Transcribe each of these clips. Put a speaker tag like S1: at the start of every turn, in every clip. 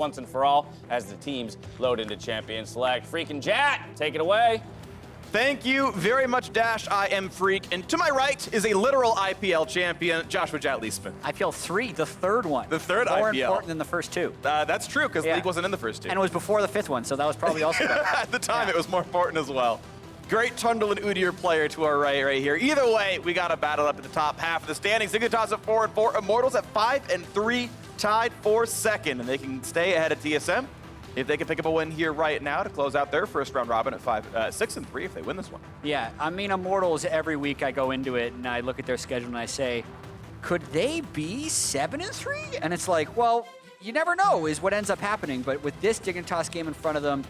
S1: once and for all as the teams load into Champion Select. Freaking Jat, take it away.
S2: Thank you very much, Dash. I am Freak. And to my right is a literal IPL champion, Joshua Jat Leesman.
S3: IPL 3, the third one.
S2: The third
S3: More
S2: IPL.
S3: important than the first two.
S2: That's true, because League wasn't in the first two.
S3: And it was before the fifth one, so that was probably also better.
S2: At the time, it was more important as well. Great Trundle and Udyr player to our right here. Either way, we got a battle up at the top half of the standings. Dignitas at 4-4, Immortals at 5-3, tied for second. And they can stay ahead of TSM if they can pick up a win here right now to close out their first round robin at 6-3 if they win this one.
S3: Yeah, I mean, Immortals, every week I go into it and I look at their schedule and I say, could they be 7-3? And it's like, well, you never know is what ends up happening. But with this Dignitas game in front of them,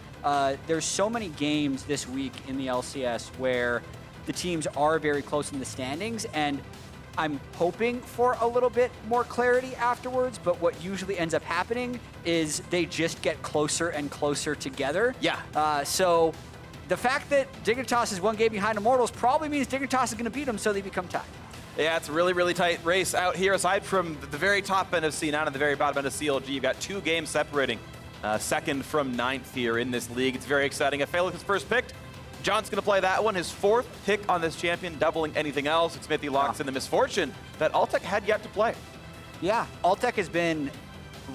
S3: there's so many games this week in the LCS where the teams are very close in the standings, and I'm hoping for a little bit more clarity afterwards, but what usually ends up happening is they just get closer and closer together.
S2: Yeah.
S3: So the fact that Dignitas is one game behind Immortals probably means Dignitas is going to beat them, so they become tied.
S2: Yeah, it's a really, really tight race out here. Aside from the very top end of C9 and the very bottom end of CLG, you've got 2 games separating second from 9th here in this league. It's very exciting. Aphromoo is first picked. John's going to play that one, his 4th pick on this champion, doubling anything else. Xmithie locks in the misfortune that Altec had yet to play.
S3: Yeah, Altec has been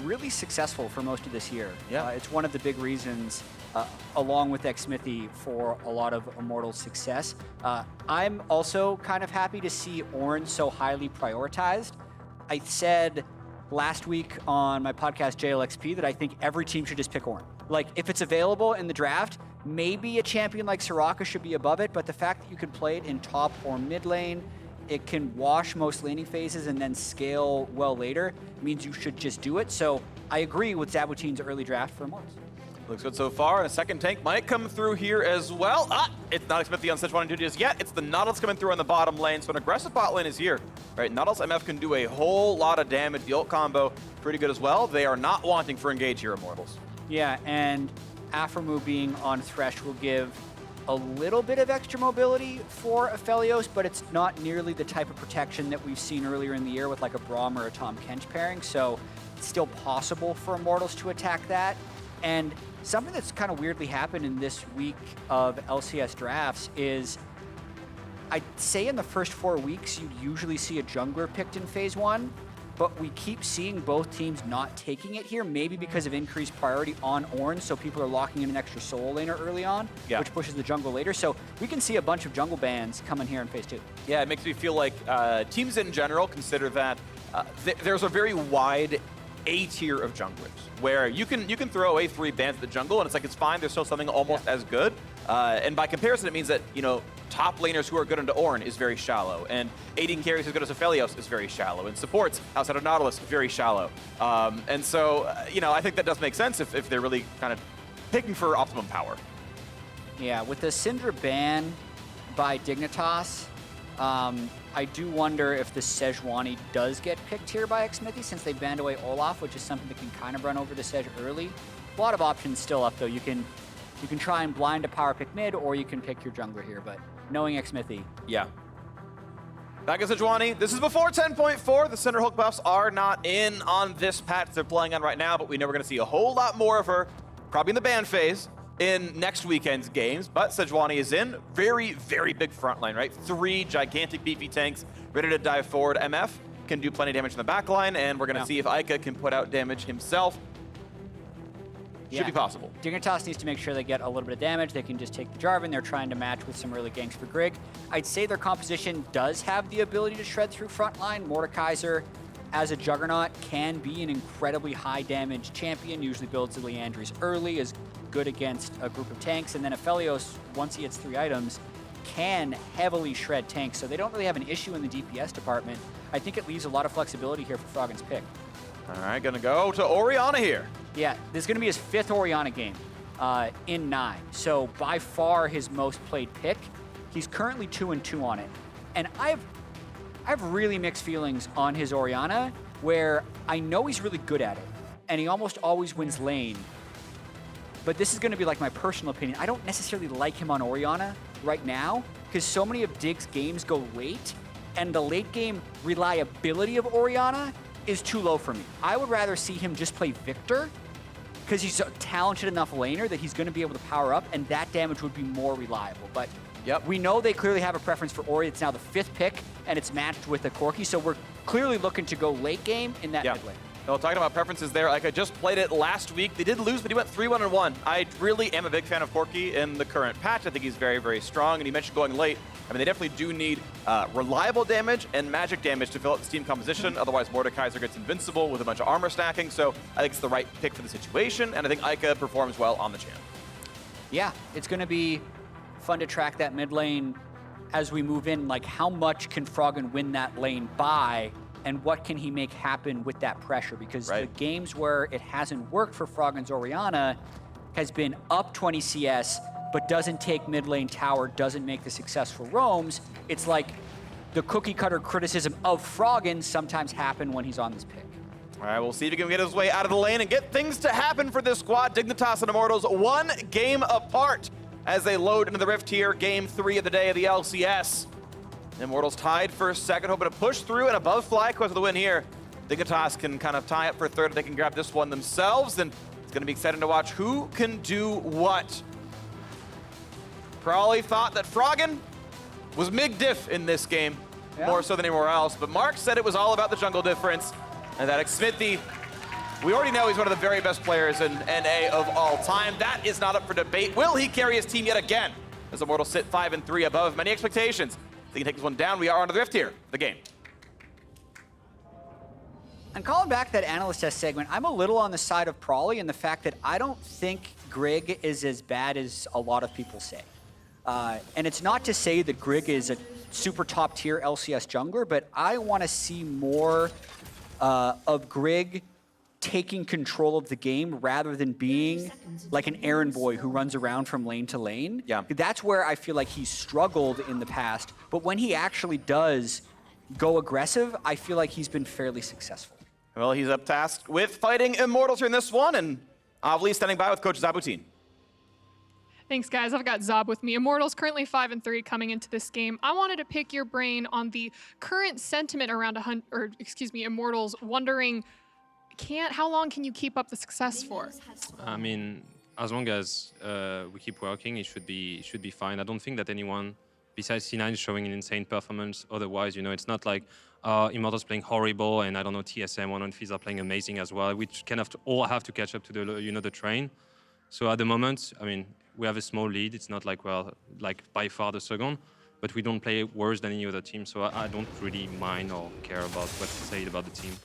S3: really successful for most of this year.
S2: Yeah.
S3: It's one of the big reasons, along with Xmithie, for a lot of Immortals' success. I'm also kind of happy to see Orange so highly prioritized. I said last week on my podcast JLXP that I think every team should just pick Orange. Like, if it's available in the draft, maybe a champion like Soraka should be above it, but the fact that you can play it in top or mid lane, it can wash most laning phases and then scale well later, means you should just do it. So I agree with Zabutine's early draft for Immortals.
S2: Looks good so far, and a second tank might come through here as well. It's not Xmithie on Sejuani duty just yet. It's the Nautilus coming through on the bottom lane, so an aggressive bot lane is here. Right, Nautilus MF can do a whole lot of damage. The ult combo, pretty good as well. They are not wanting for engage here, Immortals.
S3: Yeah, and Aphromoo being on Thresh will give a little bit of extra mobility for Aphelios, but it's not nearly the type of protection that we've seen earlier in the year with like a Braum or a Tahm Kench pairing, so it's still possible for Immortals to attack that. And something that's kind of weirdly happened in this week of LCS drafts is, I'd say in the first 4 weeks, you usually see a jungler picked in phase 1, but we keep seeing both teams not taking it here, maybe because of increased priority on Orange, so people are locking in an extra solo laner early on, which pushes the jungle later. So we can see a bunch of jungle bans coming here in phase 2.
S2: Yeah, it makes me feel like teams in general consider that there's a very wide A tier of junglers, where you can throw away 3 bans at the jungle, and it's like, it's fine, there's still something almost as good. And by comparison, it means that, you know, top laners who are good into Ornn is very shallow, and aiding carries as good as Aphelios is very shallow, and supports outside of Nautilus very shallow. And so, you know, I think that does make sense if they're really kind of picking for optimum power.
S3: Yeah, with the Syndra ban by Dignitas, I do wonder if the Sejuani does get picked here by Xmithie, since they banned away Olaf, which is something that can kind of run over the Sej early. A lot of options still up, though. You can try and blind a power pick mid, or you can pick your jungler here, but knowing Xmithie.
S2: Yeah. Back at Sejuani, this is before 10.4. The Cinder Hulk buffs are not in on this patch they're playing on right now, but we know we're going to see a whole lot more of her, probably in the ban phase, in next weekend's games. But Sejuani is in. Very, very big front line, right? 3 gigantic beefy tanks ready to dive forward. MF can do plenty of damage in the back line, and we're going to see if Eika can put out damage himself. Should be possible.
S3: Dignitas needs to make sure they get a little bit of damage. They can just take the Jarvan. They're trying to match with some early ganks for Grig. I'd say their composition does have the ability to shred through frontline. Mordekaiser, as a Juggernaut, can be an incredibly high damage champion. Usually builds the Leandries early, is good against a group of tanks. And then Aphelios, once he hits 3 items, can heavily shred tanks. So they don't really have an issue in the DPS department. I think it leaves a lot of flexibility here for Froggen's pick.
S2: All right, gonna go to Orianna here.
S3: Yeah, this is going to be his 5th Orianna game in 9. So by far his most played pick. He's currently 2-2 on it. And I have really mixed feelings on his Orianna, where I know he's really good at it, and he almost always wins lane. But this is going to be like my personal opinion. I don't necessarily like him on Orianna right now, because so many of Dig's games go late, and the late game reliability of Orianna is too low for me. I would rather see him just play Victor because he's a talented enough laner that he's going to be able to power up, and that damage would be more reliable. But we know they clearly have a preference for Ori. It's now the 5th pick, and it's matched with a Corki, so we're clearly looking to go late game in that mid lane.
S2: No, talking about preferences there, like I just played it last week. They did lose, but he went 3-1-1. I really am a big fan of Corki in the current patch. I think he's very, very strong, and he mentioned going late. I mean, they definitely do need reliable damage and magic damage to fill out the team composition. Otherwise, Mordekaiser gets invincible with a bunch of armor stacking. So I think it's the right pick for the situation, and I think Eika performs well on the champ.
S3: Yeah, it's going to be fun to track that mid lane as we move in. Like, how much can Froggen win that lane by, and what can he make happen with that pressure? Because the games where it hasn't worked for Froggen's Orianna has been up 20 CS, but doesn't take mid lane tower, doesn't make the successful roams. It's like the cookie cutter criticism of Froggen sometimes happen when he's on this pick.
S2: All right, we'll see if he can get his way out of the lane and get things to happen for this squad. Dignitas and Immortals 1 game apart as they load into the Rift here, game 3 of the day of the LCS. Immortals tied for second, hoping to push through and above FlyQuest with the win here. Dignitas can kind of tie up for third if they can grab this one themselves, and it's going to be exciting to watch who can do what. Probably thought that Froggen was MIG-diff in this game, more so than anywhere else, but Mark said it was all about the jungle difference, and that Xmithie, we already know he's one of the very best players in NA of all time. That is not up for debate. Will he carry his team yet again? As Immortals sit 5-3 above many expectations. They can take this one down. We are on to the Rift here, the game.
S3: And calling back that analyst test segment, I'm a little on the side of Prawley in the fact that I don't think Grig is as bad as a lot of people say. And it's not to say that Grig is a super top tier LCS jungler, but I want to see more of Grig taking control of the game rather than being like an errand boy who runs around from lane to lane.
S2: Yeah.
S3: That's where I feel like he's struggled in the past. But when he actually does go aggressive, I feel like he's been fairly successful.
S2: Well, he's up tasked with fighting Immortals here in this one, and Avli standing by with Coach Zabutin.
S4: Thanks, guys. I've got Zob with me. Immortals currently 5-3 coming into this game. I wanted to pick your brain on the current sentiment around Immortals, wondering how long can you keep up the success for?
S5: I mean, as long as we keep working, it should be fine. I don't think that anyone besides C9 is showing an insane performance. Otherwise, you know, it's not like Immortals playing horrible, and I don't know, TSM, One on Fizz are playing amazing as well. We kind of all have to catch up to the the train. So at the moment, I mean, we have a small lead. It's not like we're like by far the second, but we don't play worse than any other team. So I don't really mind or care about what to say about the team.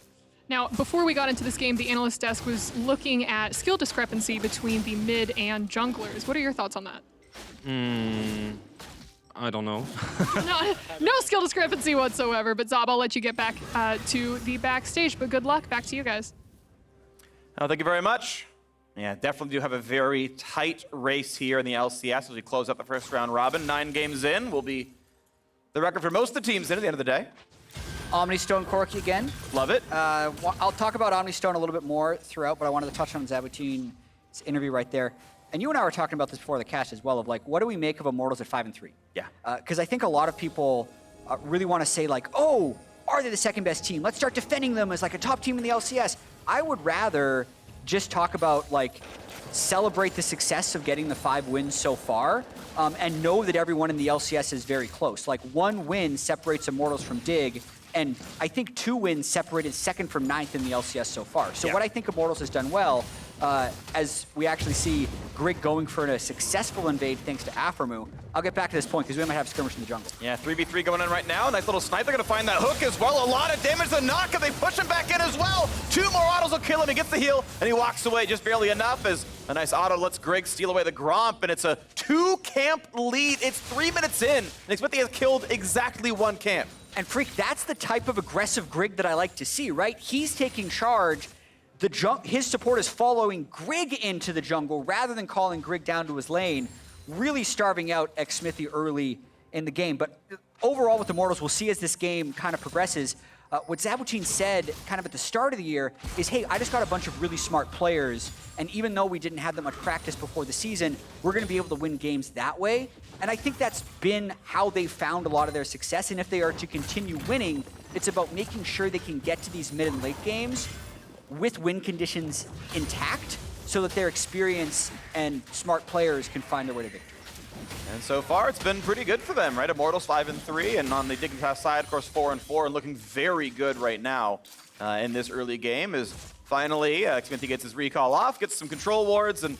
S4: Now, before we got into this game, the analyst desk was looking at skill discrepancy between the mid and junglers. What are your thoughts on that?
S5: I don't know.
S4: No skill discrepancy whatsoever, but Zob, I'll let you get back to the backstage, but good luck. Back to you guys.
S2: Oh, thank you very much. Yeah, definitely do have a very tight race here in the LCS as we close out the first round robin. 9 games in will be the record for most of the teams in at the end of the day.
S3: Omnistone Corki again.
S2: Love it.
S3: I'll talk about Omnistone a little bit more throughout, but I wanted to touch on Zabutin's interview right there. And you and I were talking about this before the cast as well, of like, what do we make of Immortals at 5-3?
S2: Yeah.
S3: Because I think a lot of people really want to say like, oh, are they the second best team? Let's start defending them as like a top team in the LCS. I would rather just talk about like, celebrate the success of getting the 5 wins so far, and know that everyone in the LCS is very close. Like 1 win separates Immortals from Dig, and I think 2 wins separated second from 9th in the LCS so far. So what I think Immortals has done well, as we actually see Grig going for a successful invade thanks to Aphromoo. I'll get back to this point because we might have skirmish in the jungle.
S2: Yeah, 3v3 going in right now. Nice little snipe. They're going to find that hook as well. A lot of damage. The knock, and they push him back in as well. 2 more autos will kill him. He gets the heal, and he walks away just barely enough as a nice auto lets Grig steal away the Gromp, and it's a 2-camp lead. It's 3 minutes in, and Xmithie has killed exactly 1 camp.
S3: And Freak, that's the type of aggressive Grig that I like to see, right? He's taking charge. His support is following Grig into the jungle rather than calling Grig down to his lane, really starving out Xmithie early in the game. But overall with Immortals, we'll see as this game kind of progresses. What Zabutin said kind of at the start of the year is, hey, I just got a bunch of really smart players, and even though we didn't have that much practice before the season, we're going to be able to win games that way. And I think that's been how they found a lot of their success, and if they are to continue winning, it's about making sure they can get to these mid and late games with win conditions intact so that their experience and smart players can find their way to victory.
S2: And so far, it's been pretty good for them, right? Immortals 5-3, and on the Dignitas side, of course, 4-4, and looking very good right now in this early game. Is finally Xmithie gets his recall off, gets some control wards, and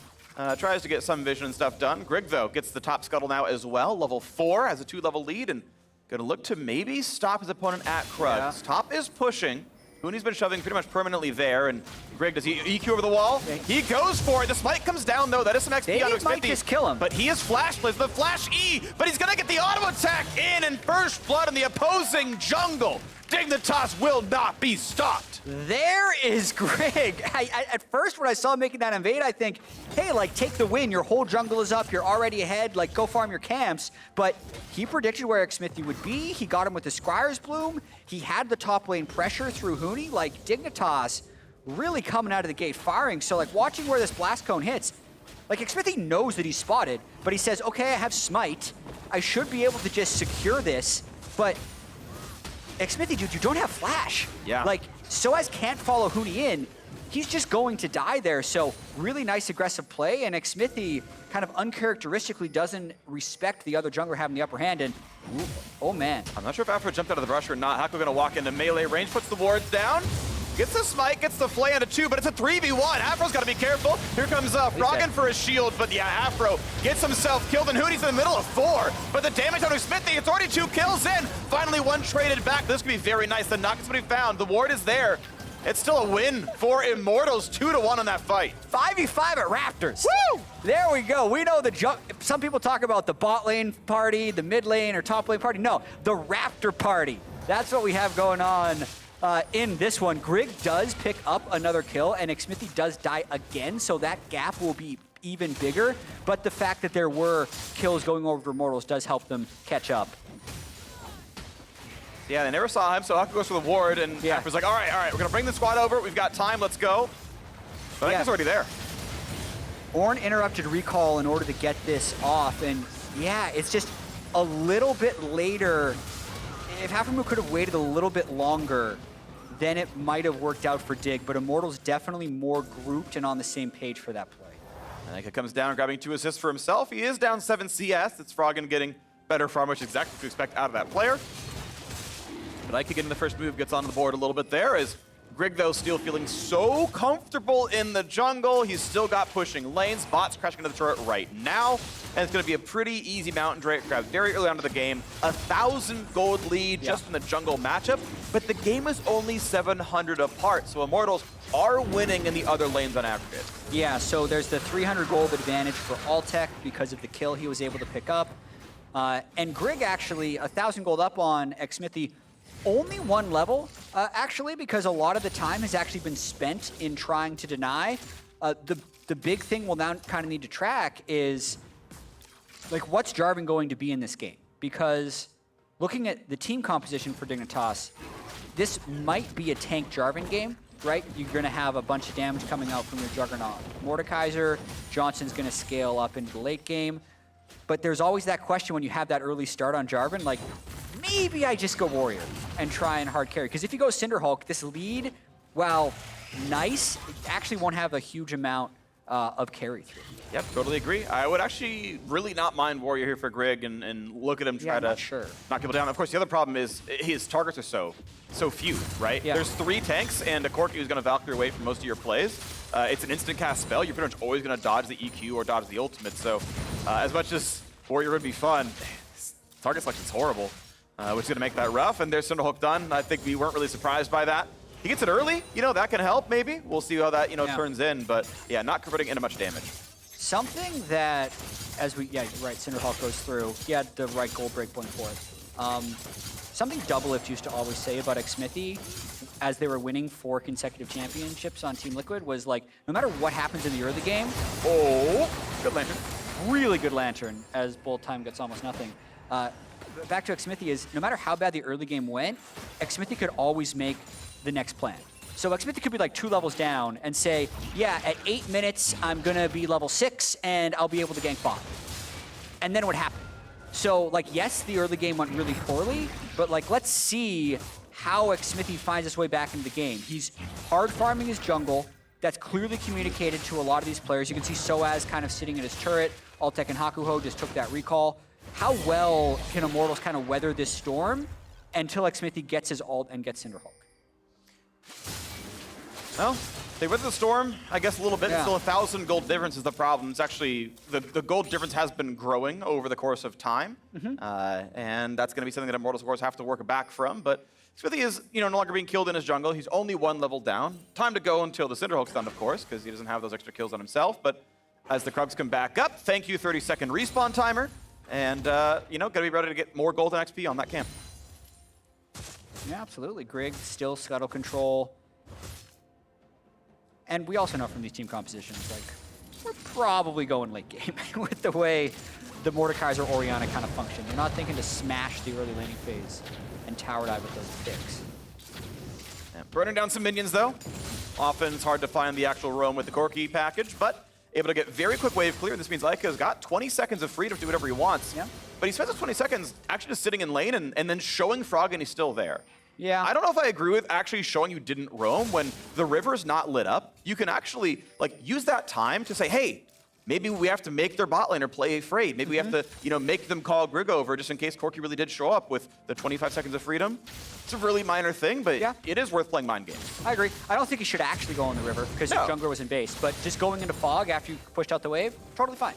S2: tries to get some vision and stuff done. Grig, though, gets the top scuttle now as well, level 4, has a 2-level lead, and gonna look to maybe stop his opponent at Krugs.
S3: Yeah.
S2: Top is pushing. Huni's been shoving pretty much permanently there, and Grig, does he EQ over the wall? He goes for it. The smite comes down, though. That is some XP
S3: Maybe
S2: on
S3: it might
S2: Xmithie.
S3: just kill him.
S2: But he is flashless. The flash E, but he's gonna get the auto attack in, and first blood in the opposing jungle. Dignitas will not be stopped.
S3: There is Grig. At first, when I saw him making that invade, I think, hey, like, take the win. Your whole jungle is up. You're already ahead. Like, go farm your camps. But he predicted where Xmithie would be. He got him with the Squire's Bloom. He had the top lane pressure through Huni. Like, Dignitas really coming out of the gate firing. So, like, watching where this Blast Cone hits, like, Xmithie knows that he's spotted, but he says, okay, I have Smite. I should be able to just secure this, but Xmithie, dude, you don't have Flash.
S2: Yeah.
S3: Like, Soaz can't follow Huni in. He's just going to die there. So really nice aggressive play, and Xmithie kind of uncharacteristically doesn't respect the other jungler having the upper hand, and ooh, oh man.
S2: I'm not sure if Afro jumped out of the brush or not. Hakuho gonna walk into melee range, puts the wards down, gets the smite, gets the flay onto 2, but it's a 3v1. Afro's gotta be careful. Here comes Froggen for his shield, but yeah, Afro gets himself killed, and Huni's in the middle of 4. But the damage on Xmithie, it's already 2 kills in. Finally, 1 traded back. This could be very nice. The knock is what he found. The ward is there. It's still a win for Immortals, 2-1 on that fight.
S3: 5v5 at Raptors.
S2: Woo!
S3: There we go. We know some people talk about the bot lane party, the mid lane or top lane party. No, the Raptor party. That's what we have going on in this one. Grig does pick up another kill, and Xmithie does die again, so that gap will be even bigger. But the fact that there were kills going over Immortals does help them catch up.
S2: Yeah, they never saw him, so Hakuho goes for the ward, and
S3: Yeah.
S2: Afro's like, all right, we're gonna bring the squad over. We've got time, let's go. But I think
S3: Yeah.
S2: it's already there.
S3: Ornn interrupted recall in order to get this off, and yeah, it's just a little bit later. If Aphromoo could have waited a little bit longer, then it might have worked out for Dig, but Immortals definitely more grouped and on the same page for that play.
S2: And Eika comes down, grabbing 2 assists for himself. He is down 7 CS. It's Froggen getting better farm, which is exactly what you expect out of that player. But Eika getting the first move, gets onto the board a little bit there, as Grig, though, still feeling so comfortable in the jungle. He's still got pushing lanes. Bots crashing into the turret right now. And it's going to be a pretty easy mountain drake grab very early on in the game. 1,000 gold lead just in the jungle matchup. But the game is only 700 apart, so Immortals are winning in the other lanes on aggregate.
S3: Yeah, so there's the 300 gold advantage for Altec because of the kill he was able to pick up. And Grig actually, 1,000 gold up on Xmithie, only 1 level, actually, because a lot of the time has actually been spent in trying to deny. The big thing we'll now kind of need to track is, like, what's Jarvan going to be in this game? Because looking at the team composition for Dignitas, this might be a tank Jarvan game, right? You're going to have a bunch of damage coming out from your Juggernaut. Mordekaiser, Johnsun's going to scale up into the late game. But there's always that question when you have that early start on Jarvan, like, maybe I just go Warrior and try and hard carry. Because if you go Cinderhulk, this lead, while nice, it actually won't have a huge amount of carry through.
S2: Yep, totally agree. I would actually really not mind Warrior here for Grig and look at him try
S3: I'm
S2: to
S3: not sure.
S2: knock people down. Of course, the other problem is his targets are so few, right?
S3: Yeah.
S2: There's 3 tanks, and a Corki who's going to Valkyrie away from most of your plays. It's an instant cast spell. You're pretty much always going to dodge the EQ or dodge the ultimate. So as much as Warrior would be fun, target selection's horrible, which is going to make that rough. And there's Cinderhulk done. I think we weren't really surprised by that. He gets it early, that can help maybe. We'll see how that, turns in. But yeah, not converting into much damage.
S3: Something that, you're right, Cinderhulk goes through. He had the right gold breakpoint for it. Something Doublelift used to always say about Xmithie as they were winning 4 consecutive championships on Team Liquid was like, no matter what happens in the early game,
S2: Good lantern.
S3: really good Lantern as bolt time gets almost nothing. Back to Xmithie is, no matter how bad the early game went, Xmithie could always make the next plan. So Xmithie could be like 2 levels down and say, yeah, at 8 minutes, I'm gonna be level 6 and I'll be able to gank bot. And then it would happen. So like, yes, the early game went really poorly, but like, let's see how Xmithie finds his way back into the game. He's hard farming his jungle. That's clearly communicated to a lot of these players. You can see Soaz kind of sitting in his turret. Altec and Hakuho just took that recall. How well can Immortals kind of weather this storm until Xmithie gets his ult and gets Cinderhulk?
S2: Well, they weathered the storm, I guess, a little bit.
S3: Yeah.
S2: Still 1,000 gold difference is the problem. It's actually, the gold difference has been growing over the course of time. And that's going to be something that Immortals, of course, have to work back from. But Xmithie is, no longer being killed in his jungle. He's only 1 level down. Time to go until the Cinderhulk's done, of course, because he doesn't have those extra kills on himself. But as the Krugs come back up, thank you, 30-second respawn timer. And, got to be ready to get more gold and XP on that camp.
S3: Yeah, absolutely. Grig still scuttle control. And we also know from these team compositions, like, we're probably going late game with the way the Mordekaiser or Orianna kind of function. They're not thinking to smash the early laning phase and tower dive with those picks.
S2: Yeah, burning down some minions, though. Often it's hard to find the actual roam with the Corki package, but able to get very quick wave clear. This means Eika's got 20 seconds of freedom to do whatever he wants.
S3: Yeah.
S2: But he spends those 20 seconds actually just sitting in lane and then showing Froggen he's still there.
S3: Yeah.
S2: I don't know if I agree with actually showing you didn't roam when the river's not lit up. You can actually use that time to say, hey, maybe we have to make their bot laner play afraid. Maybe we have to, make them call Grig over just in case Corki really did show up with the 25 seconds of freedom. It's a really minor thing, but
S3: yeah,
S2: it is worth playing mind games.
S3: I agree. I don't think he should actually go on the river because your jungler was in base, but just going into fog after you pushed out the wave, totally fine.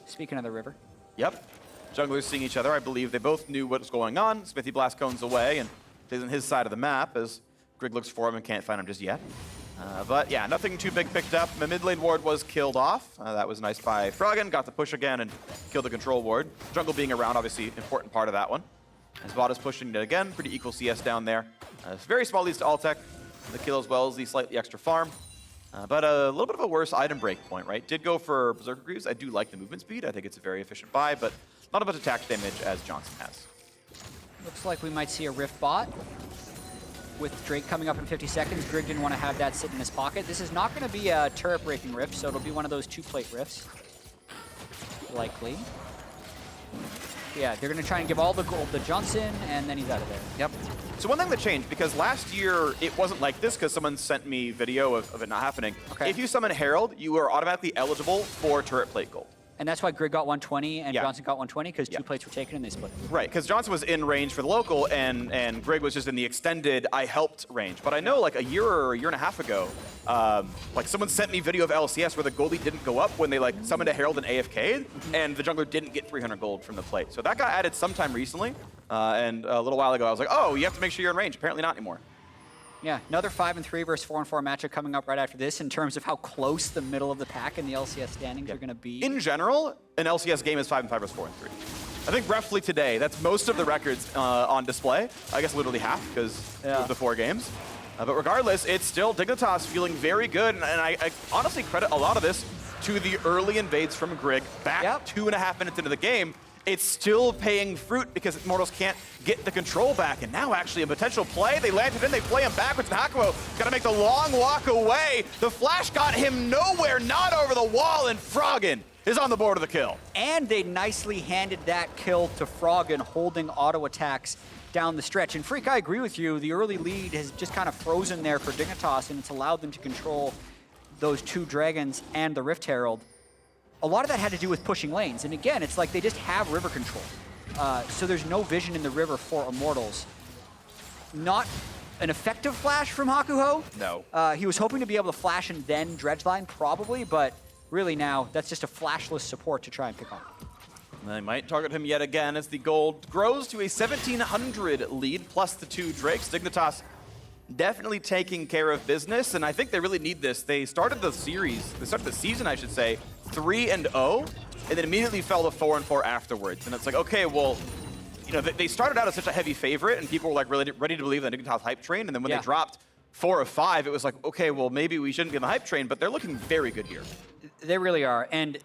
S3: Speaking of the river.
S2: Yep. Junglers seeing each other. I believe they both knew what was going on. Xmithie blast cones away and stays on his side of the map as Grig looks for him and can't find him just yet. But yeah, nothing too big picked up. The mid lane ward was killed off. That was nice by Froggen. Got the push again and killed the control ward. Jungle being around, obviously, important part of that one. As bot is pushing it again. Pretty equal CS down there. Very small leads to Altec. The kill as well as the slightly extra farm. But a little bit of a worse item break point, right? Did go for Berserker Greaves. I do like the movement speed. I think it's a very efficient buy, but not as much attack damage as Johnsun has.
S3: Looks like we might see a Rift bot. With Drake coming up in 50 seconds, Grig didn't want to have that sit in his pocket. This is not going to be a turret-breaking Rift, so it'll be one of those 2-plate Rifts. Likely. Yeah, they're going to try and give all the gold to Johnsun, and then he's out of there.
S2: Yep. So one thing that changed, because last year it wasn't like this because someone sent me video of it not happening.
S3: Okay.
S2: If you summon Herald, you are automatically eligible for turret plate gold.
S3: And that's why Grig got 120 and
S2: Yeah.
S3: Johnsun got 120, because 2 plates were taken and they split.
S2: Right, because Johnsun was in range for the local, and Grig was just in the extended I helped range. But I know like a year or a year and a half ago, like someone sent me video of LCS where the goldie didn't go up when they like summoned a Herald and AFK'd, and the jungler didn't get 300 gold from the plate. So that got added sometime recently, and a little while ago I was like, oh, you have to make sure you're in range. Apparently not anymore.
S3: Yeah, another 5-3 versus 4-4 matchup coming up right after this in terms of how close the middle of the pack and the LCS standings are going to be.
S2: In general, an LCS game is 5-5 versus 4-3. I think roughly today, that's most of the records on display. I guess literally half because of the 4 games. But regardless, it's still Dignitas feeling very good. And I honestly credit a lot of this to the early invades from Grig back 2.5 minutes into the game. It's still paying fruit because Immortals can't get the control back. And now actually a potential play. They landed in, they play him backwards, and Hakuho got to make the long walk away. The flash got him nowhere, not over the wall, and Froggen is on the board of the kill.
S3: And they nicely handed that kill to Froggen, holding auto attacks down the stretch. And Freak, I agree with you. The early lead has just kind of frozen there for Dignitas, and it's allowed them to control those 2 dragons and the Rift Herald. A lot of that had to do with pushing lanes. And again, it's like they just have river control. So there's no vision in the river for Immortals. Not an effective flash from Hakuho.
S2: No.
S3: He was hoping to be able to flash and then Dredgeline, probably, but really now, that's just a flashless support to try and pick on.
S2: They might target him yet again as the gold grows to a 1,700 lead, plus the 2 Drakes. Dignitas definitely taking care of business, and I think they really need this. They started the season, I should say, 3-0, and then immediately fell to 4-4 afterwards. And it's like, okay, well, they started out as such a heavy favorite, and people were like really ready to believe in the Dignitas hype train, and then when they dropped 4 of 5, it was like, okay, well, maybe we shouldn't be in the hype train, but they're looking very good here.
S3: They really are, and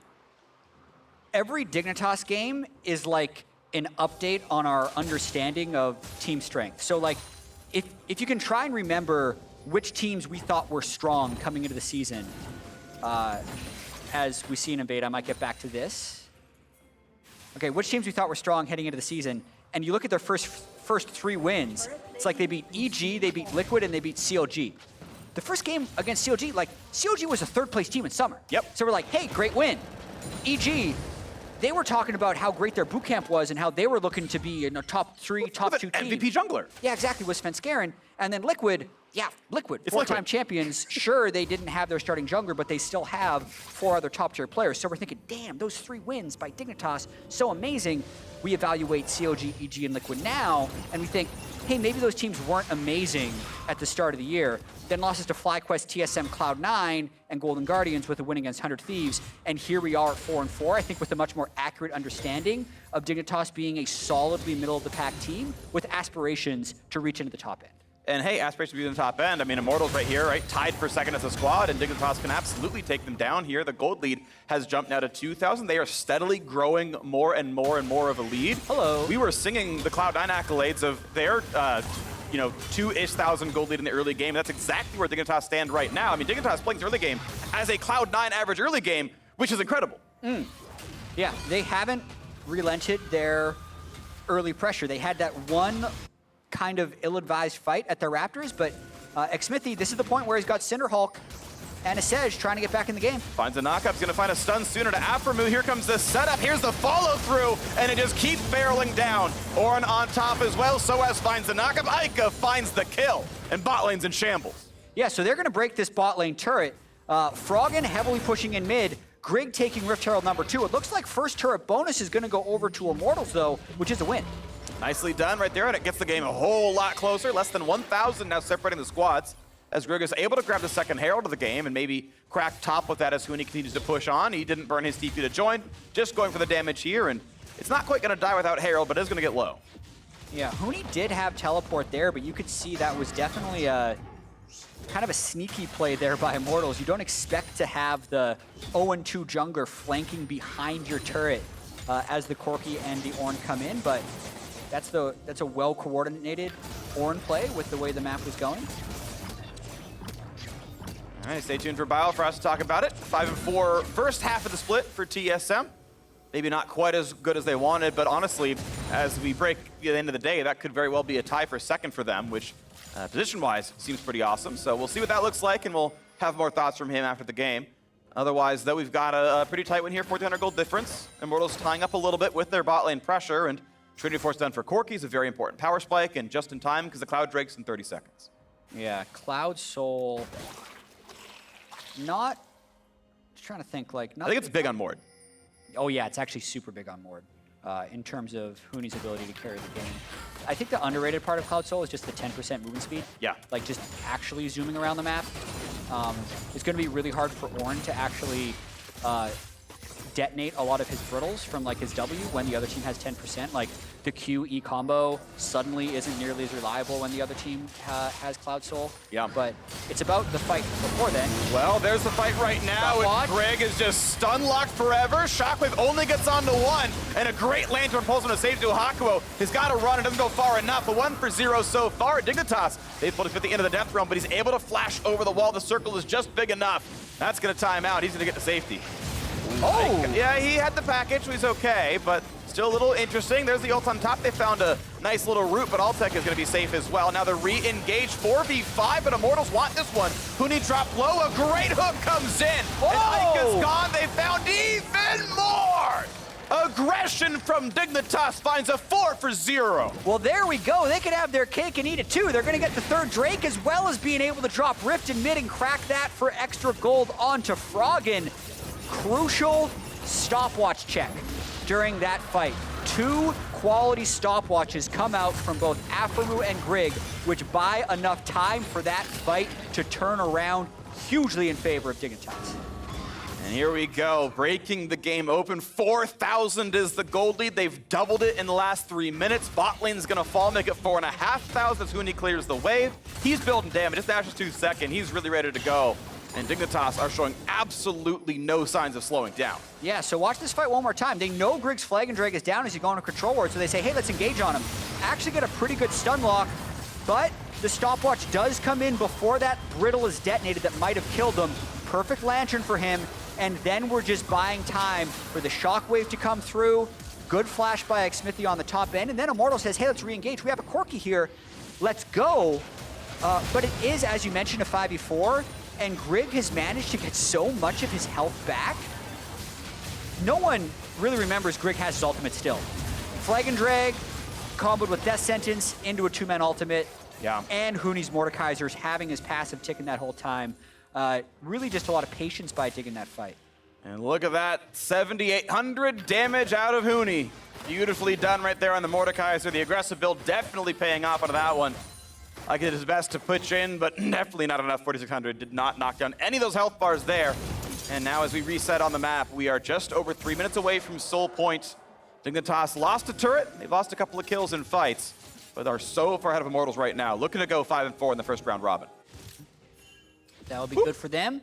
S3: every Dignitas game is like an update on our understanding of team strength. So like, if you can try and remember which teams we thought were strong coming into the season, as we see in beta, I might get back to this. Okay, which teams we thought were strong heading into the season, and you look at their first 3 wins, it's like they beat EG, they beat Liquid, and they beat CLG. the first game against COG, like, COG was a third-place team in summer.
S2: Yep.
S3: So we're like, hey, great win. EG, they were talking about how great their boot camp was and how they were looking to be in a top 3, top 2 team.
S2: MVP jungler.
S3: Yeah, exactly, was Svenskeren. And then Liquid, yeah, Liquid,
S2: It's
S3: four-time
S2: Liquid.
S3: champions. Sure, they didn't have their starting jungler, but they still have 4 other top-tier players. So we're thinking, damn, those 3 wins by Dignitas, so amazing. We evaluate COG, EG, and Liquid now, and we think, hey, maybe those teams weren't amazing at the start of the year. Then losses to FlyQuest, TSM, Cloud9, and Golden Guardians with a win against 100 Thieves. And here we are at 4-4, I think with a much more accurate understanding of Dignitas being a solidly middle-of-the-pack team with aspirations to reach into the top end.
S2: And hey, aspirations to be in the top end. I mean, Immortals right here, right? Tied for second as a squad, and Dignitas can absolutely take them down here. The gold lead has jumped now to 2,000. They are steadily growing more and more and more of a lead.
S3: Hello.
S2: We were singing the Cloud9 accolades of their, 2-ish thousand gold lead in the early game. That's exactly where Dignitas stand right now. I mean, Dignitas playing the early game as a Cloud9 average early game, which is incredible.
S3: Yeah, they haven't relented their early pressure. They had that one kind of ill-advised fight at the Raptors, but Xmithie, this is the point where he's got Cinderhulk and a Sej trying to get back in the game.
S2: Finds a knockup, he's gonna find a stun sooner to Aphromoo. Here comes the setup, here's the follow through, and it just keeps barreling down. Ornn on top as well, Soaz finds the knockup, Eika finds the kill, and bot lane's in shambles.
S3: Yeah, so they're gonna break this bot lane turret. Froggen heavily pushing in mid, Grig taking Rift Herald number 2. It looks like first turret bonus is gonna go over to Immortals though, which is a win.
S2: Nicely done right there, and it gets the game a whole lot closer. Less than 1,000 now separating the squads, as Grig is able to grab the second Herald of the game and maybe crack top with that as Huni continues to push on. He didn't burn his TP to join, just going for the damage here, and it's not quite gonna die without Herald, but it is gonna get low.
S3: Yeah, Huni did have teleport there, but you could see that was definitely a kind of a sneaky play there by Immortals. You don't expect to have the 0-2 jungler flanking behind your turret as the Corki and the Ornn come in, but that's a well-coordinated Ornn play with the way the map was going.
S2: All right, stay tuned for Bile for us to talk about it. 5-4 first half of the split for TSM. Maybe not quite as good as they wanted, but honestly, as we break the end of the day, that could very well be a tie for second for them, which position-wise seems pretty awesome. So we'll see what that looks like, and we'll have more thoughts from him after the game. Otherwise, though, we've got a pretty tight win here, 1,400 gold difference. Immortals tying up a little bit with their bot lane pressure, and Trinity Force done for Corki is a very important power spike, and just in time because the Cloud Drake's in 30 seconds.
S3: Yeah, Cloud Soul, not, just trying to think, like, not.
S2: I think it's big on Mord.
S3: Oh yeah, it's actually super big on Mord in terms of Huni's ability to carry the game. I think the underrated part of Cloud Soul is just the 10% movement speed.
S2: Yeah.
S3: Like just actually zooming around the map. It's going to be really hard for Ornn to actually detonate a lot of his brittles from like his W when the other team has 10%. Like the Q-E combo suddenly isn't nearly as reliable when the other team has Cloud Soul.
S2: Yeah.
S3: But it's about the fight before then.
S2: Well, there's the fight right now, and Grig is just stun locked forever. Shockwave only gets onto 1, and a great lantern pulls him to save to Hakuho. He's got to run, it doesn't go far enough. A 1-for-0 so far. Dignitas, they've pulled him at the end of the death realm, but he's able to flash over the wall. The circle is just big enough. That's going to time out. He's going to get to safety.
S3: Oh!
S2: Yeah, he had the package, so he's okay, but still a little interesting. There's the ult on top. They found a nice little route, but Altec is going to be safe as well. Now the re-engage 4v5, but Immortals want this one. Huni dropped low. A great hook comes in.
S3: Oh!
S2: And Eika's gone. They found even more. Aggression from Dignitas finds a 4-for-0.
S3: Well, there we go. They could have their cake and eat it too. They're going to get the third Drake as well as being able to drop Rift in mid and crack that for extra gold onto Froggen. Crucial stopwatch check during that fight. 2 quality stopwatches come out from both Aphromoo and Grig, which buy enough time for that fight to turn around hugely in favor of Dignitas.
S2: And here we go, breaking the game open. 4,000 is the gold lead. They've doubled it in the last 3 minutes. Bot lane's gonna fall, make it 4,500 as Huni clears the wave. He's building damage, just dashes 2 seconds. He's really ready to go. And Dignitas are showing absolutely no signs of slowing down.
S3: Yeah, so watch this fight one more time. They know Grig's Flag and Drag is down as you go on a control ward, so they say, hey, let's engage on him. Actually get a pretty good stun lock, but the stopwatch does come in before that brittle is detonated that might have killed him. Perfect lantern for him, and then we're just buying time for the shockwave to come through. Good flash by Xmithie on the top end, and then Immortal says, hey, let's re-engage. We have a Corki here. Let's go. But it is, as you mentioned, a 5v4, and Grig has managed to get so much of his health back. No one really remembers Grig has his ultimate still. Flag and drag, comboed with Death Sentence into a 2-man ultimate.
S2: Yeah.
S3: And Huni's Mordekaiser's having his passive ticking that whole time. Really just a lot of patience by Dig in that fight.
S2: And look at that, 7,800 damage out of Huni. Beautifully done right there on the Mordekaiser. The aggressive build definitely paying off onto that one. I did his best to push in, but definitely not enough. 4,600 did not knock down any of those health bars there. And now as we reset on the map, we are just over 3 minutes away from Soul Point. Dignitas lost a turret. They've lost a couple of kills in fights, but are so far ahead of Immortals right now. Looking to go 5-4 in the first round robin.
S3: That would be good for them.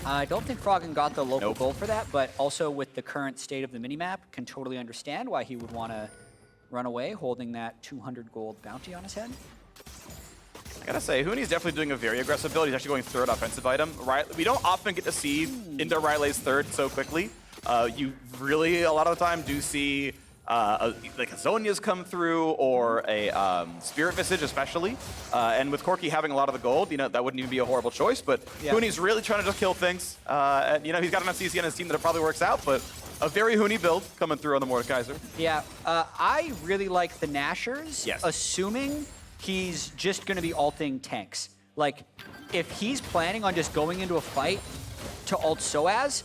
S3: I don't think Froggen got the local gold for that, but also with the current state of the minimap, can totally understand why he would want to run away holding that 200 gold bounty on his head.
S2: I gotta say, Huni's definitely doing a very aggressive build. He's actually going third offensive item. We don't often get to see into Riley's third so quickly. You really, a lot of the time, do see like a Zhonya's come through or a Spirit Visage especially. And with Corki having a lot of the gold, you know, that wouldn't even be a horrible choice, but yeah. Huni's really trying to just kill things. And, you know, he's got enough CC on his team that it probably works out, but a very Huni build coming through on the Mordekaiser.
S3: Yeah, I really like the Nashers,
S2: yes.
S3: Assuming he's just going to be ulting tanks. Like, if he's planning on just going into a fight to ult Soaz,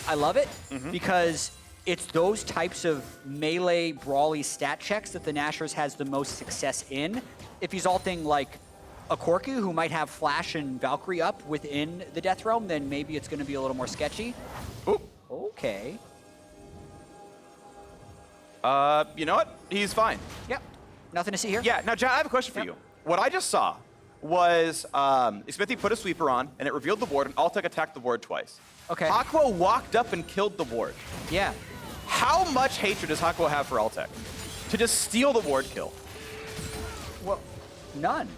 S3: I love it, because it's those types of melee, brawly stat checks that the Nashers has the most success in. If he's ulting like a Corki who might have Flash and Valkyrie up within the Death Realm, then maybe it's going to be a little more sketchy.
S2: Ooh.
S3: Okay.
S2: You know what? He's fine.
S3: Yep. Nothing to see here?
S2: Yeah, now, John, I have a question for you. What I just saw was Xmithie put a sweeper on, and it revealed the ward, and Altec attacked the ward twice.
S3: Okay.
S2: Hakuho walked up and killed the ward.
S3: Yeah.
S2: How much hatred does Hakuho have for Altec? To just steal the ward kill?
S3: Well, none.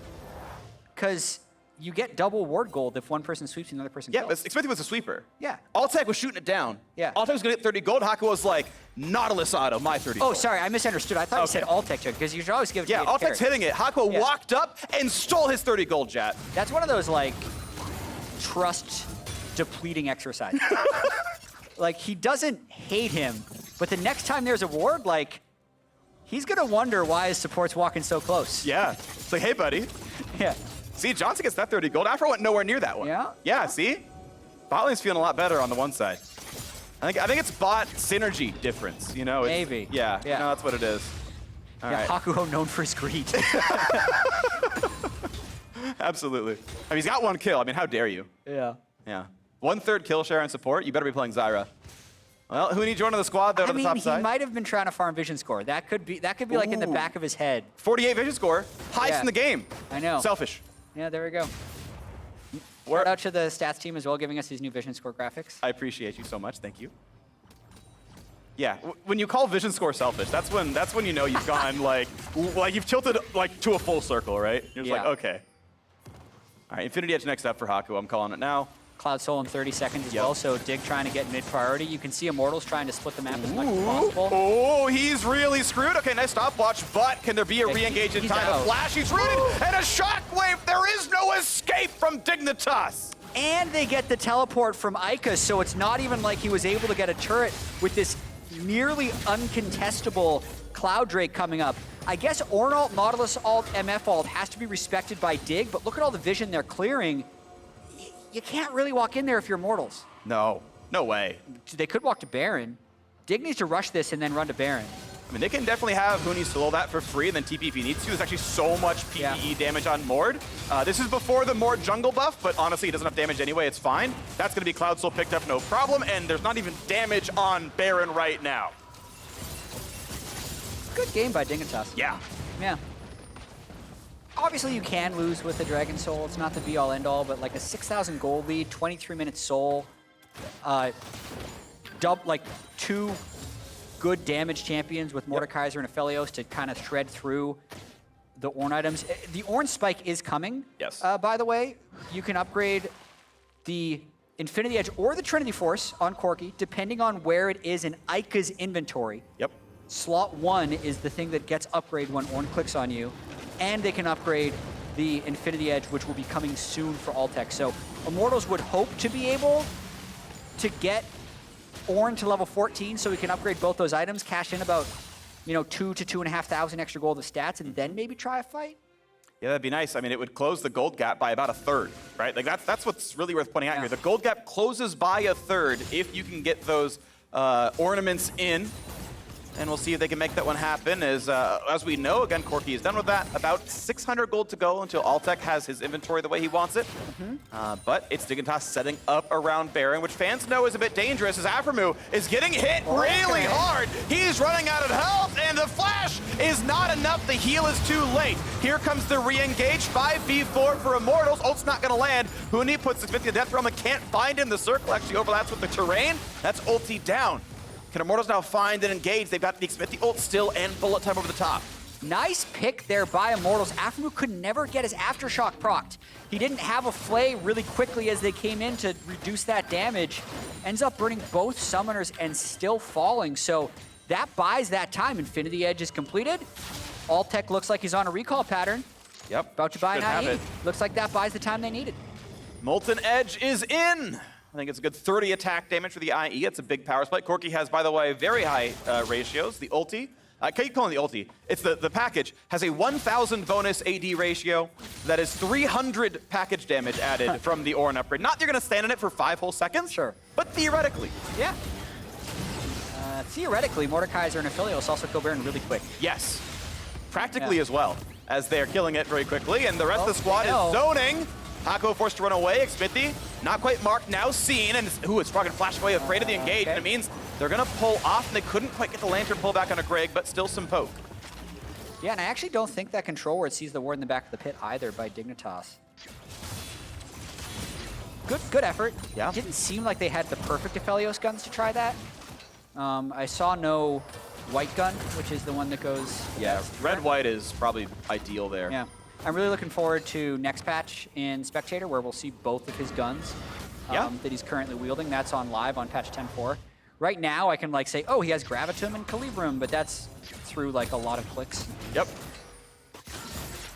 S3: Because you get double ward gold if one person sweeps and another person
S2: Yeah,
S3: kills.
S2: but Xmithie was a sweeper.
S3: Yeah.
S2: Altec was shooting it down.
S3: Yeah.
S2: Altec was going to get 30 gold. Hakuho was like, Nautilus auto, my 30 gold.
S3: Oh, sorry, I misunderstood. I thought you said Altec, because you should always give it to
S2: Yeah,
S3: the
S2: Altec's hitting it. Hakuho walked up and stole his 30 gold, Jat.
S3: That's one of those, like, trust-depleting exercises. Like, he doesn't hate him, but the next time there's a ward, like, he's going to wonder why his support's walking so close.
S2: Yeah. It's like, hey, buddy.
S3: Yeah.
S2: See, Johnsun gets that 30 gold. Afro went nowhere near that one.
S3: Yeah?
S2: Yeah, see? Bot lane's feeling a lot better on the one side. I think it's bot synergy difference, you know?
S3: Maybe.
S2: Yeah,
S3: Yeah.
S2: no, that's what it is. All right.
S3: Hakuho known for his greed.
S2: Absolutely. I mean, he's got one kill. I mean, how dare you?
S3: Yeah.
S2: Yeah. 1/3 kill share and support. You better be playing Zyra. Well, Huni joining the squad there on the top side.
S3: He might have been trying to farm vision score. That could be like in the back of his head.
S2: 48 vision score. Highest in the game.
S3: I know.
S2: Selfish.
S3: Yeah, there we go. Shout out to the stats team as well, giving us these new vision score graphics.
S2: I appreciate you so much. Thank you. Yeah, when you call vision score selfish, that's when you know you've gone like you've tilted like to a full circle, right? You're just like, okay. All right, Infinity Edge next up for Haku. I'm calling it now.
S3: Cloud Soul in 30 seconds as well, so Dig trying to get mid priority. You can see Immortals trying to split the map as much as possible.
S2: Oh, he's really screwed. Okay, nice stopwatch, but can there be a re-engage in time? A flash, he's rooted, and a shockwave. There is no escape from Dignitas.
S3: And they get the teleport from Eika, so it's not even like he was able to get a turret with this nearly uncontestable Cloud Drake coming up. I guess Ornn ult, Nautilus ult, MF ult has to be respected by Dig, but look at all the vision they're clearing. You can't really walk in there if you're Immortals.
S2: No, no way.
S3: They could walk to Baron. Dig needs to rush this and then run to Baron.
S2: I mean, they can definitely have Huni solo that for free and then TP if he needs to. There's actually so much PvE damage on Mord. This is before the Mord jungle buff, but honestly, he doesn't have damage anyway. It's fine. That's going to be Cloud Soul picked up, no problem, and there's not even damage on Baron right now.
S3: Good game by Dignitas.
S2: Yeah.
S3: Yeah. Obviously, you can lose with the Dragon Soul. It's not the be-all, end-all, but like a 6,000 gold lead, 23-minute Soul, like 2 good damage champions with Mordekaiser and Aphelios to kind of shred through the Ornn items. The Ornn spike is coming.
S2: Yes.
S3: By the way, you can upgrade the Infinity Edge or the Trinity Force on Corki, depending on where it is in Eika's inventory.
S2: Yep.
S3: Slot 1 is the thing that gets upgraded when Ornn clicks on you. And they can upgrade the Infinity Edge, which will be coming soon for Altec. So Immortals would hope to be able to get Ornn to level 14 so we can upgrade both those items, cash in about, 2,000 to 2,500 extra gold of stats, and then maybe try a fight.
S2: Yeah, that'd be nice. I mean, it would close the gold gap by about a third, right? Like that's what's really worth pointing out here. The gold gap closes by a third if you can get those ornaments in. And we'll see if they can make that one happen. As we know, again, Corki is done with that. About 600 gold to go until Altec has his inventory the way he wants it. But it's Dignitas setting up around Baron, which fans know is a bit dangerous as Aphromoo is getting hit really hard. He's running out of health, and the flash is not enough. The heal is too late. Here comes the re-engage. 5v4 for Immortals. Ult's not going to land. Huni puts Xmithie in death realm and can't find him. The circle actually overlaps with the terrain. That's ulti down. Can Immortals now find and engage? They've got the Xmithie ult still and bullet time over the top.
S3: Nice pick there by Immortals. Aphromoo could never get his Aftershock procced. He didn't have a flay really quickly as they came in to reduce that damage. Ends up burning both summoners and still falling. So that buys that time. Infinity Edge is completed. Altec looks like he's on a recall pattern.
S2: Yep.
S3: About to buy an
S2: have
S3: IE.
S2: it.
S3: Looks like that buys the time they needed.
S2: Molten Edge is in. I think it's a good 30 attack damage for the IE. It's a big power spike. Corki has, by the way, very high ratios. The ulti, I keep calling the ulti. It's the package, has a 1,000 bonus AD ratio. That is 300 package damage added from the Ornn upgrade. Not that you're going to stand in it for 5 whole seconds.
S3: Sure.
S2: But theoretically.
S3: Yeah. Theoretically, Mordekaiser and Aphelios also kill Baron really quick.
S2: Yes. Practically as well, as they're killing it very quickly. And the rest of the squad is zoning. Hakuho forced to run away. Xmithie, not quite marked, now seen. And it's Froggen flashed away, afraid of the engage.
S3: Okay.
S2: And it means they're going to pull off. And they couldn't quite get the lantern pull back on a Grig, but still some poke.
S3: Yeah, and I actually don't think that control ward sees the ward in the back of the pit either by Dignitas. Good effort.
S2: Yeah.
S3: Didn't seem like they had the perfect Aphelios guns to try that. I saw no white gun, which is the one that goes...
S2: Yeah, red-white is probably ideal there.
S3: Yeah. I'm really looking forward to next patch in Spectator, where we'll see both of his guns that he's currently wielding. That's on live on patch 10.4. Right now, I can say, oh, he has Gravitum and Calibrum, but that's through a lot of clicks.
S2: Yep.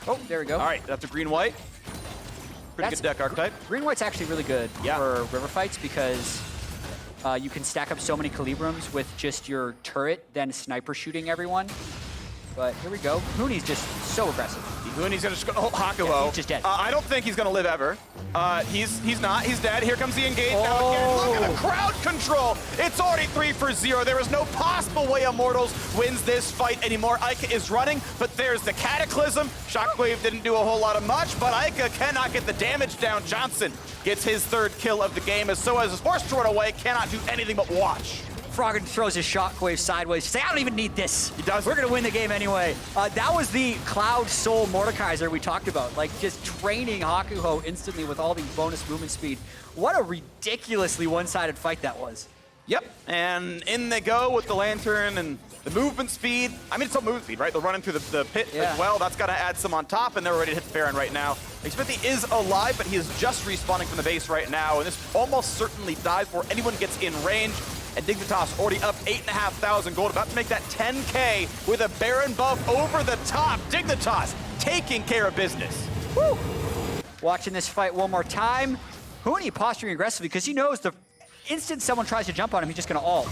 S3: Oh, there we go.
S2: All right, that's a green-white. Pretty good deck archetype.
S3: Green-white's actually really good for river fights because you can stack up so many Calibrums with just your turret, then sniper shooting everyone. But here we go. Huni's just so aggressive.
S2: Huni's gonna just go, Hakuho.
S3: Yeah, he's just dead.
S2: I don't think he's gonna live ever. He's not, he's dead. Here comes the engage now again. Look at the crowd control. It's already 3-0. There is no possible way Immortals wins this fight anymore. Eika is running, but there's the Cataclysm. Shockwave didn't do a whole lot of much, but Eika cannot get the damage down. Johnsun gets his 3rd kill of the game as Soaz is forced to run away, cannot do anything but watch.
S3: Froggen throws his shockwave sideways. Say, I don't even need this.
S2: He does.
S3: We're going to win the game anyway. That was the Cloud Soul Mordekaiser we talked about. Just training Hakuho instantly with all the bonus movement speed. What a ridiculously one-sided fight that was.
S2: Yep, and in they go with the lantern and the movement speed. I mean, it's all movement speed, right? They're running through the pit as well. That's got to add some on top, and they're ready to hit the Baron right now. Xmithie is alive, but he is just respawning from the base right now, and this almost certainly dies before anyone gets in range. And Dignitas already up 8,500 gold, about to make that 10K with a Baron buff over the top. Dignitas taking care of business.
S3: Woo! Watching this fight one more time. Huni posturing aggressively because he knows the instant someone tries to jump on him, he's just going to ult.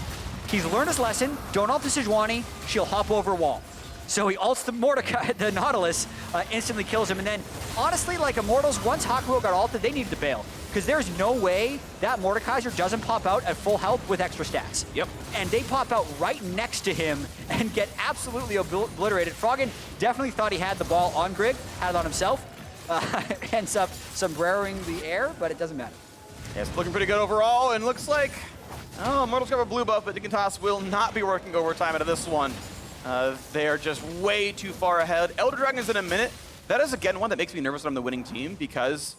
S3: He's learned his lesson. Don't ult the Sejuani, she'll hop over a wall. So he ults the Mordecai, the Nautilus, instantly kills him. And then, honestly, Immortals, once Hakuho got ulted, they needed to bail. Because there's no way that Mordekaiser doesn't pop out at full health with extra stats.
S2: Yep.
S3: And they pop out right next to him and get absolutely obliterated. Froggen definitely thought he had the ball on Grig, had it on himself. Ends up sombreroing the air, but it doesn't matter.
S2: Yeah, it's looking pretty good overall, and looks like, Immortals got a blue buff, but Dignitas will not be working overtime out of this one. They are just way too far ahead. Elder Dragon's in a minute. That is, again, one that makes me nervous when I'm the winning team because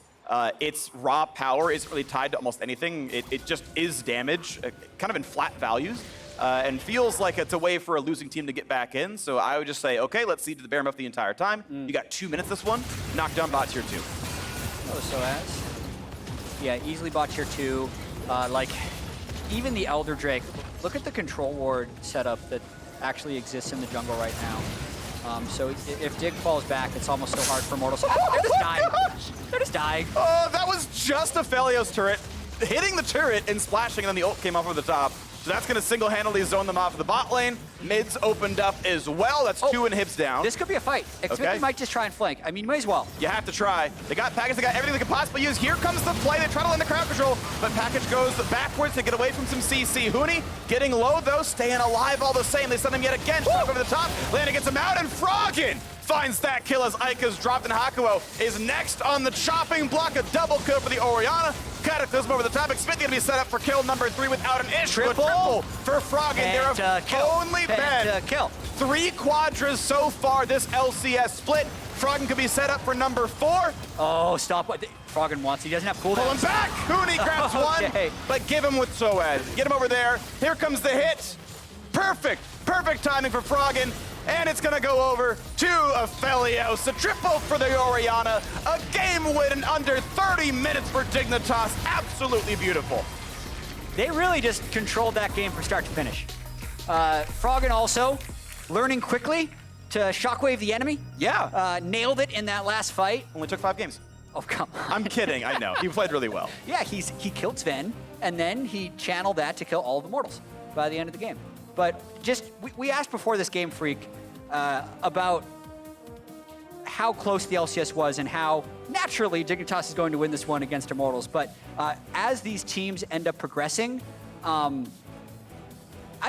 S2: its raw power isn't really tied to almost anything. It just is damage, kind of in flat values, and feels like it's a way for a losing team to get back in. So I would just say, okay, let's cede to the Baron buff the entire time. You got 2 minutes this one. Knock down bot tier 2.
S3: Oh, Soaz. Yeah, easily bot tier 2. Even the Elder Drake, look at the control ward setup that actually exists in the jungle right now. So if Dig falls back, it's almost so hard for Immortals. They're just dying. They're just dying.
S2: Oh, that was just a Aphelios turret hitting the turret and splashing, and then the ult came off over the top. So that's going to single-handedly zone them off the bot lane. Mid's opened up as well. That's 2 inhibs down.
S3: This could be a fight. Xmithie might just try and flank. I mean, may as well.
S2: You have to try. They got Package, they got everything they could possibly use. Here comes the play. They try to land the crowd control, but Package goes backwards to get away from some CC. Huni getting low, though, staying alive all the same. They send him yet again. Shot over the top. Lana gets him out, and Froggen finds that kill as Eika's dropped, and Hakuho is next on the chopping block. A double kill for the Orianna. Cataclysm over the top. Xmithie going to be set up for kill number 3 without an issue. Triple for Froggen. There have only been 3 quadras so far this LCS split. Froggen could be set up for number 4.
S3: Oh, stop what Froggen wants. He doesn't have cooldown.
S2: Pull him back. Huni grabs one, but give him with Soaz. Get him over there. Here comes the hit. Perfect. Perfect timing for Froggen. And it's going to go over to Aphelios. A triple for the Orianna. A game win in under 30 minutes for Dignitas. Absolutely beautiful.
S3: They really just controlled that game from start to finish. Froggen also learning quickly to shockwave the enemy.
S2: Yeah.
S3: Nailed it in that last fight.
S2: Only took 5 games.
S3: Oh, come on.
S2: I'm kidding. I know. He played really well.
S3: Yeah, he killed Sven, and then he channeled that to kill all of Immortals by the end of the game. But just, we asked before this game, Freak, about how close the LCS was and how naturally Dignitas is going to win this one against Immortals. But as these teams end up progressing, I'm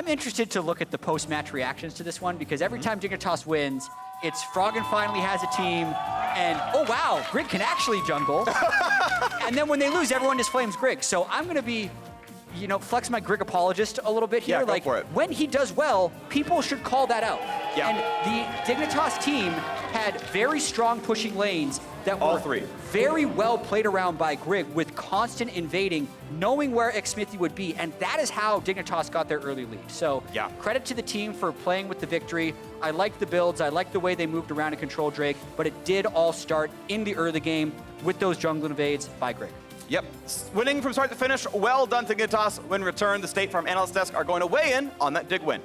S3: interested to look at the post-match reactions to this one, because every time Dignitas wins, it's Froggen finally has a team, and oh wow, Grig can actually jungle. And then when they lose, everyone just flames Grig. So I'm going to be, you know, flex my Grig apologist a little bit here.
S2: Yeah, go
S3: like,
S2: for it.
S3: when he does well, people should call that out.
S2: Yeah.
S3: And the Dignitas team had very strong pushing lanes that
S2: All
S3: were
S2: 3.
S3: very well played around by Grig with constant invading, knowing where Xmithie would be, and that is how Dignitas got their early lead. So
S2: yeah,
S3: credit to the team for playing with the victory. I liked the builds, I liked the way they moved around and controlled Drake, but it did all start in the early game with those jungle invades by Grig.
S2: Yep. Winning from start to finish. Well done to Dignitas. When returned, the State Farm Analyst Desk are going to weigh in on that Dig win.